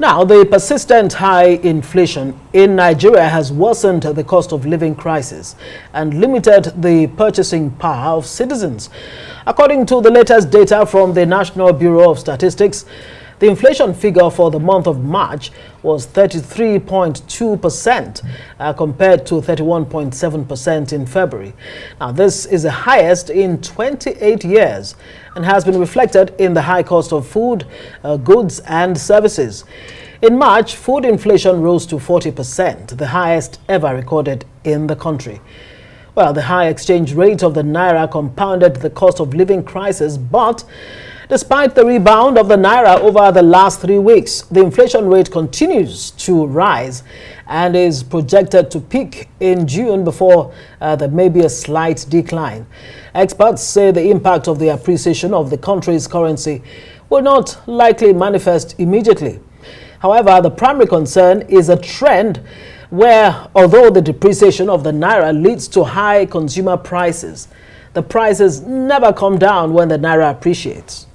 Now, the persistent high inflation in Nigeria has worsened the cost of living crisis and limited the purchasing power of citizens. According to the latest data from the National Bureau of Statistics, the inflation figure for the month of March was 33.2% compared to 31.7% in February. Now, this is the highest in 28 years and has been reflected in the high cost of food, goods and services. In March, food inflation rose to 40%, the highest ever recorded in the country. Well, the high exchange rate of the naira compounded the cost of living crisis, but despite the rebound of the naira over the last 3 weeks, the inflation rate continues to rise and is projected to peak in June before there may be a slight decline. Experts say the impact of the appreciation of the country's currency will not likely manifest immediately. However, the primary concern is a trend where, although the depreciation of the naira leads to high consumer prices, the prices never come down when the naira appreciates.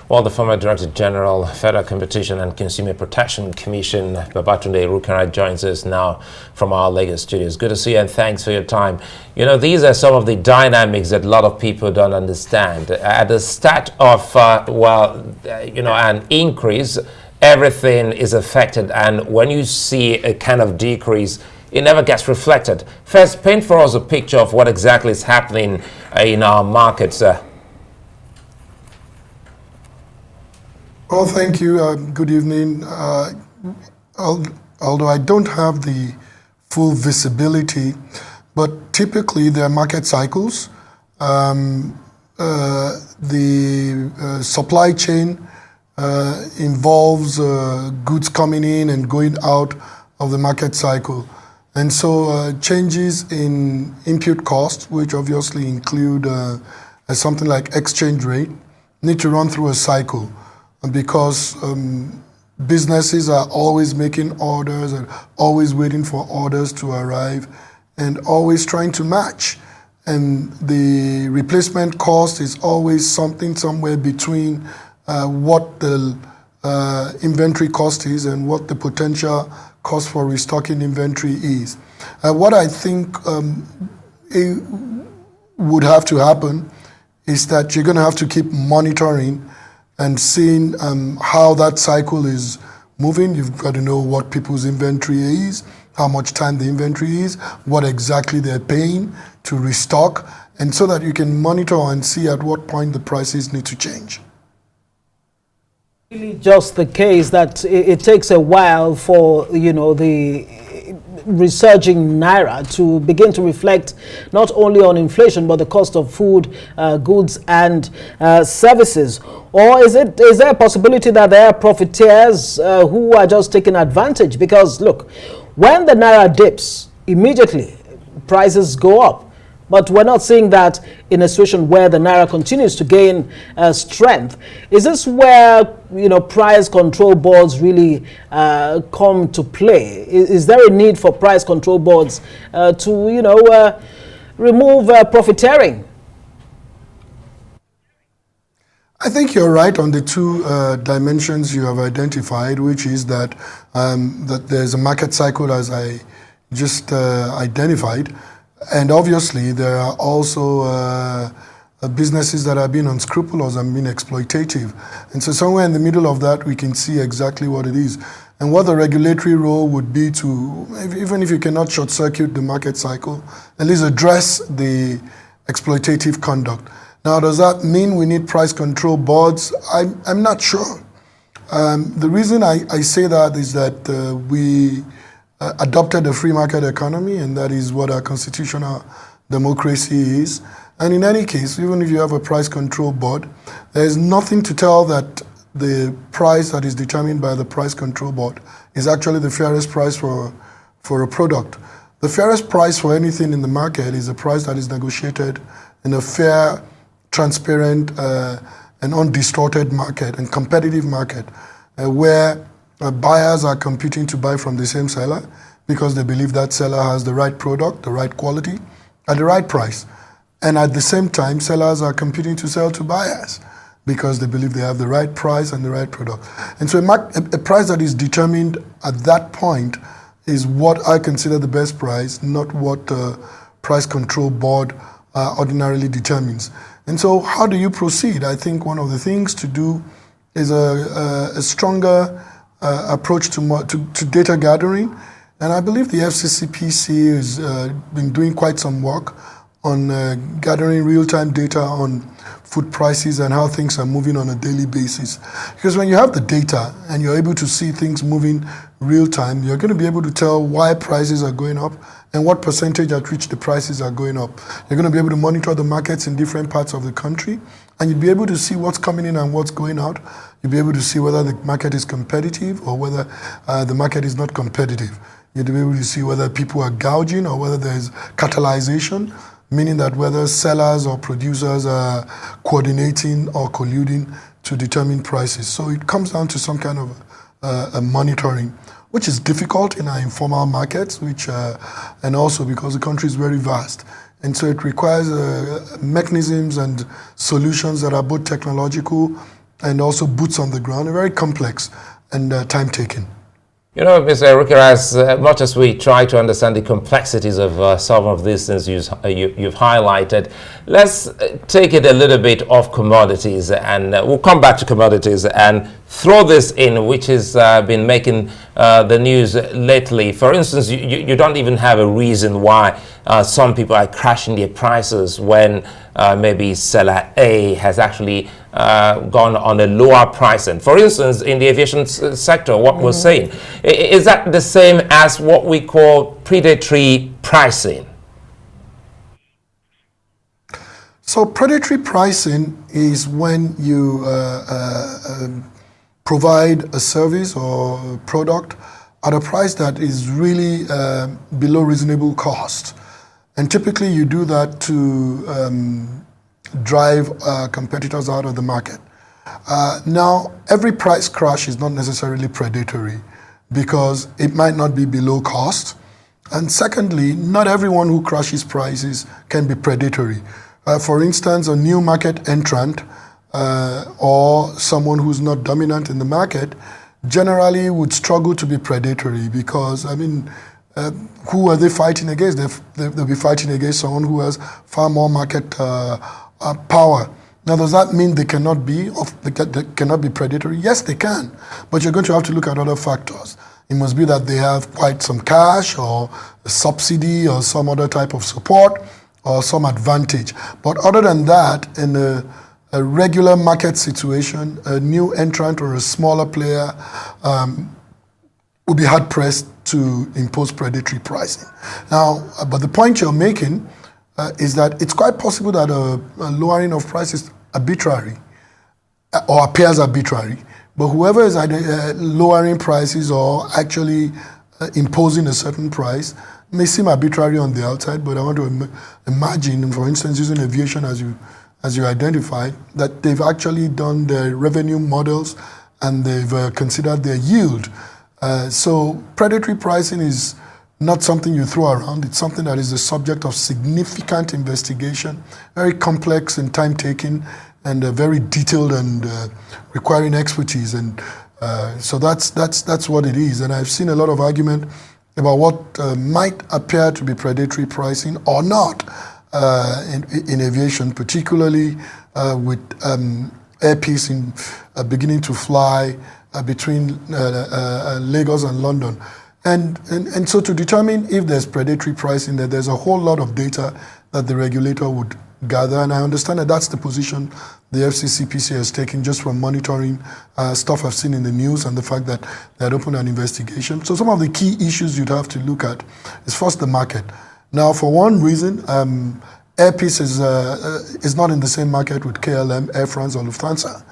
Well, the former Director General, Federal Competition and Consumer Protection Commission, Babatunde Irukera, joins us now from our Lagos studios. Good to see you and thanks for your time. You know, these are some of the dynamics that a lot of people don't understand. At the start of, an increase, everything is affected. And when you see a kind of decrease, it never gets reflected. First, paint for us a picture of what exactly is happening in our markets. Well, thank you. Good evening. Although I don't have the full visibility, but typically there are market cycles. The supply chain involves goods coming in and going out of the market cycle. And so changes in input costs, which obviously include something like exchange rate, need to run through a cycle. Because businesses are always making orders and always waiting for orders to arrive and always trying to match. And the replacement cost is always something somewhere between what the inventory cost is and what the potential cost for restocking inventory is. What I think it would have to happen is that you're going to have to keep monitoring and seeing how that cycle is moving. You've got to know what people's inventory is, how much time the inventory is, what exactly they're paying to restock, and so that you can monitor and see at what point the prices need to change. Really just the case that it takes a while for, the resurging naira to begin to reflect not only on inflation but the cost of food, goods and services? Or is there a possibility that there are profiteers who are just taking advantage? Because look, when the naira dips, immediately prices go up. But we're not seeing that in a situation where the naira continues to gain strength. Is this where, price control boards really come to play? Is there a need for price control boards to, remove profiteering? I think you're right on the two dimensions you have identified, which is that that there's a market cycle, as I just identified. And obviously, there are also businesses that are being unscrupulous and being exploitative. And so somewhere in the middle of that, we can see exactly what it is. And what the regulatory role would be to, even if you cannot short-circuit the market cycle, at least address the exploitative conduct. Now, does that mean we need price control boards? I'm not sure. The reason I say that is that we adopted a free market economy, and that is what our constitutional democracy is. And in any case, even if you have a price control board, there is nothing to tell that the price that is determined by the price control board is actually the fairest price for a product. The fairest price for anything in the market is a price that is negotiated in a fair, transparent, and undistorted market and competitive market where buyers are competing to buy from the same seller because they believe that seller has the right product, the right quality, at the right price. And at the same time, sellers are competing to sell to buyers. because they believe they have the right price and the right product. And so a price that is determined at that point is what I consider the best price, not what the price control board ordinarily determines. And so how do you proceed? I think one of the things to do is a stronger approach to data gathering. And I believe the FCCPC has been doing quite some work on gathering real-time data on food prices and how things are moving on a daily basis. Because when you have the data and you're able to see things moving real-time, you're going to be able to tell why prices are going up and what percentage at which the prices are going up. You're going to be able to monitor the markets in different parts of the country, and you'll be able to see what's coming in and what's going out. You'll be able to see whether the market is competitive or whether the market is not competitive. You'll be able to see whether people are gouging or whether there's catalyzation, meaning that whether sellers or producers are coordinating or colluding to determine prices. So it comes down to some kind of a monitoring, which is difficult in our informal markets, and also because the country is very vast. And so it requires mechanisms and solutions that are both technological and also boots on the ground, and very complex and time-taking. You know, Mr. Irukera, as much as we try to understand the complexities of some of these things you've highlighted, let's take it a little bit off commodities, and we'll come back to commodities and throw this in, which has been making the news lately. For instance, you don't even have a reason why some people are crashing their prices when maybe seller A has actually gone on a lower price. And for instance, in the aviation sector, what we're saying, is that the same as what we call predatory pricing? So predatory pricing is when you provide a service or a product at a price that is really below reasonable cost. And typically you do that to drive competitors out of the market. Now, every price crash is not necessarily predatory because it might not be below cost. And secondly, not everyone who crashes prices can be predatory. For instance, a new market entrant or someone who's not dominant in the market generally would struggle to be predatory because, I mean, who are they fighting against? They'll be fighting against someone who has far more market power. Now, does that mean they cannot be predatory? Yes, they can, but you're going to have to look at other factors. It must be that they have quite some cash or a subsidy or some other type of support or some advantage. But other than that, in a regular market situation, a new entrant or a smaller player would be hard-pressed to impose predatory pricing. Now, but the point you're making is that it's quite possible that a lowering of price is arbitrary or appears arbitrary, but whoever is lowering prices or actually imposing a certain price may seem arbitrary on the outside, but I want to imagine, for instance, using aviation as you identified, that they've actually done their revenue models and they've considered their yield. So predatory pricing is not something you throw around. It's something that is the subject of significant investigation, very complex and time-taking, and very detailed and requiring expertise. And so that's what it is. And I've seen a lot of argument about what might appear to be predatory pricing or not in aviation, particularly with airpeace beginning to fly between Lagos and London. And so to determine if there's predatory pricing, there's a whole lot of data that the regulator would gather, and I understand that that's the position the FCCPC has taken just from monitoring stuff I've seen in the news and the fact that they had opened an investigation. So some of the key issues you'd have to look at is first the market. Now, for one reason, airpeace is not in the same market with KLM, Air France, or Lufthansa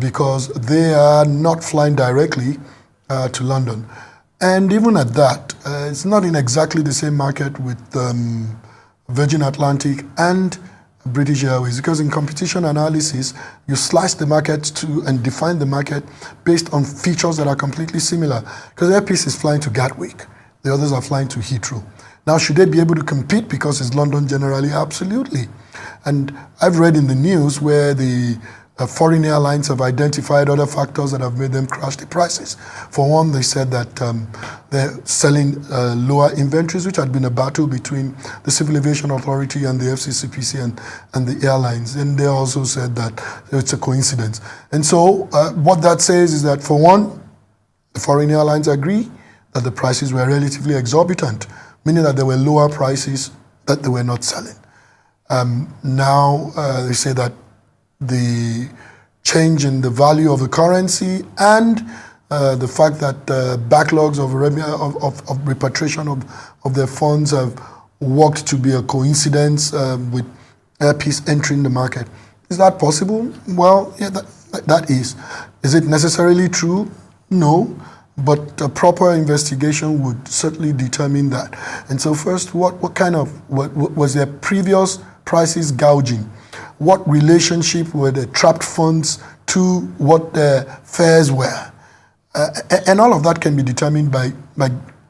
because they are not flying directly to London. And even at that, it's not in exactly the same market with Virgin Atlantic and British Airways, because in competition analysis, you slice the market and define the market based on features that are completely similar. Because airpeace is flying to Gatwick, the others are flying to Heathrow. Now, should they be able to compete because it's London generally? Absolutely. And I've read in the news where the foreign airlines have identified other factors that have made them crash the prices. For one, they said that they're selling lower inventories, which had been a battle between the Civil Aviation Authority and the FCCPC and the airlines. And they also said that it's a coincidence. And so what that says is that, for one, the foreign airlines agree that the prices were relatively exorbitant, meaning that there were lower prices that they were not selling. Now they say that the change in the value of the currency and the fact that backlogs of repatriation of their funds have worked to be a coincidence with Airpeace entering the market. Is that possible? Well, yeah, that is. Is it necessarily true? No. But a proper investigation would certainly determine that. And so first, what was their previous prices gouging? What relationship were the trapped funds to what their fares were? And all of that can be determined by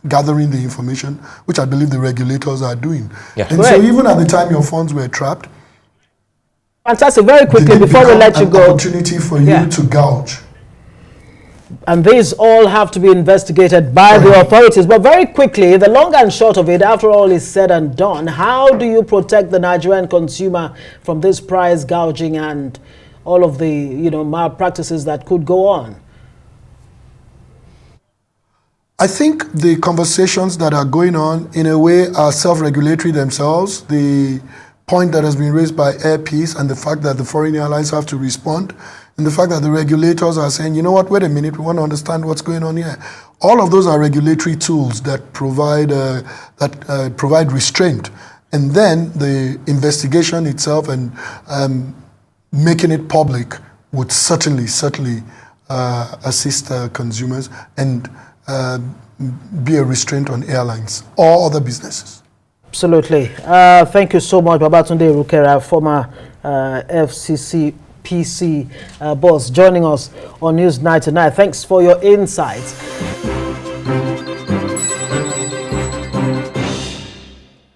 gathering the information, which I believe the regulators are doing. Yeah. And so even at the time your funds were trapped, fantastic. Very quickly, before we let you go, opportunity for you to gouge. And these all have to be investigated by the authorities. But very quickly, the long and short of it, after all is said and done, how do you protect the Nigerian consumer from this price gouging and all of the malpractices that could go on? I think the conversations that are going on, in a way, are self-regulatory themselves. The point that has been raised by Airpeace and the fact that the foreign airlines have to respond, and the fact that the regulators are saying, you know what, wait a minute, we want to understand what's going on here. All of those are regulatory tools that provide restraint. And then the investigation itself and making it public would certainly assist consumers and be a restraint on airlines or other businesses. Absolutely. Thank you so much, Babatunde Irukera, former FCCPC boss, joining us on News Night tonight. Thanks for your insights.